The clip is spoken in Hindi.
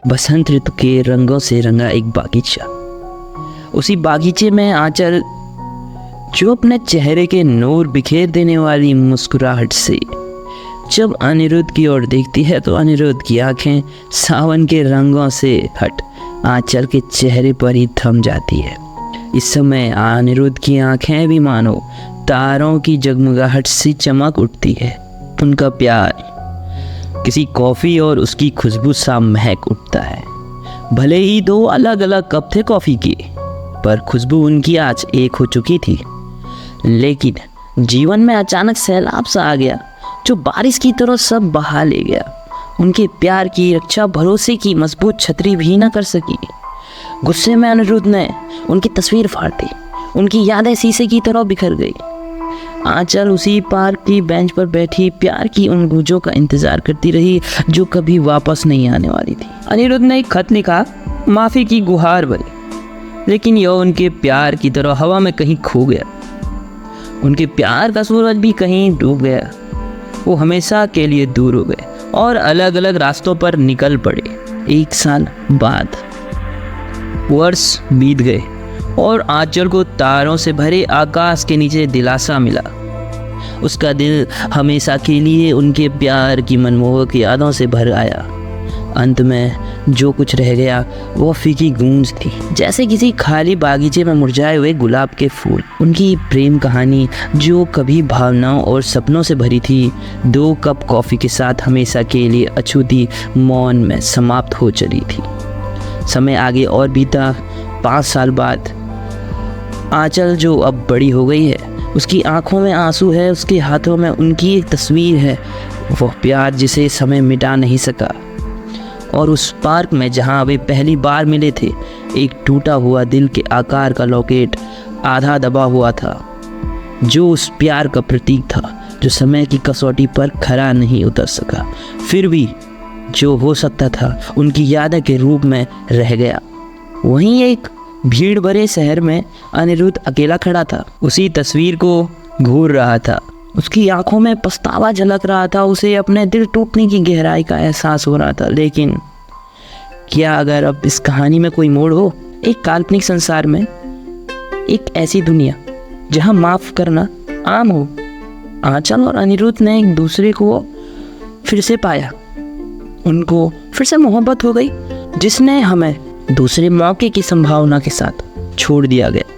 बसंत ऋतु के रंगों से रंगा एक बागीचा। उसी बागीचे में आंचल, जो अपने चेहरे के नूर बिखेर देने वाली मुस्कुराहट से जब अनिरुद्ध की ओर देखती है तो अनिरुद्ध की आंखें सावन के रंगों से हट आंचल के चेहरे पर ही थम जाती है। इस समय अनिरुद्ध की आंखें भी मानो तारों की जगमगाहट से चमक उठती है। उनका प्यार किसी कॉफ़ी और उसकी खुशबू सा महक उठता है। भले ही दो अलग अलग कप थे कॉफ़ी के, पर खुशबू उनकी आज एक हो चुकी थी। लेकिन जीवन में अचानक सैलाब सा आ गया जो बारिश की तरह सब बहा ले गया। उनके प्यार की रक्षा भरोसे की मजबूत छतरी भी न कर सकी। गुस्से में अनिरुद्ध ने उनकी तस्वीर फाड़ दी। उनकी यादें शीशे की तरह बिखर गई। आंचल उसी पार्क की बेंच पर बैठी प्यार की उन गूंजों का इंतजार करती रही जो कभी वापस नहीं आने वाली थी। अनिरुद्ध ने एक खत लिखा, माफ़ी की गुहार भरी, लेकिन यह उनके प्यार की तरह हवा में कहीं खो गया। उनके प्यार का सूरज भी कहीं डूब गया। वो हमेशा के लिए दूर हो गए और अलग अलग रास्तों पर निकल पड़े। 1 साल बाद वर्ष बीत गए और आंचल को तारों से भरे आकाश के नीचे दिलासा मिला। उसका दिल हमेशा के लिए उनके प्यार की मनमोहक यादों से भर आया। अंत में जो कुछ रह गया वो फीकी गूंज थी, जैसे किसी खाली बागीचे में मुरझाए हुए गुलाब के फूल। उनकी प्रेम कहानी जो कभी भावनाओं और सपनों से भरी थी, 2 कप कॉफ़ी के साथ हमेशा के लिए अछूती मौन में समाप्त हो चली थी। समय आगे और बीता। 5 साल बाद आंचल, जो अब बड़ी हो गई है, उसकी आंखों में आंसू है, उसके हाथों में उनकी एक तस्वीर है, वह प्यार जिसे समय मिटा नहीं सका। और उस पार्क में जहां वे पहली बार मिले थे, एक टूटा हुआ दिल के आकार का लॉकेट आधा दबा हुआ था, जो उस प्यार का प्रतीक था जो समय की कसौटी पर खरा नहीं उतर सका। फिर भी जो हो सकता था उनकी यादें के रूप में रह गया। वहीं एक भीड़ भरे शहर में अनिरुद्ध अकेला खड़ा था, उसी तस्वीर को घूर रहा था। उसकी आंखों में पछतावा झलक रहा था। उसे अपने दिल टूटने की गहराई का एहसास हो रहा था। लेकिन क्या अगर अब इस कहानी में कोई मोड़ हो, एक काल्पनिक संसार में, एक ऐसी दुनिया जहां माफ करना आम हो। आंचल और अनिरुद्ध ने एक दूसरे को फिर से पाया। उनको फिर से मोहब्बत हो गई, जिसने हमें दूसरे मौके की संभावना के साथ छोड़ दिया गया।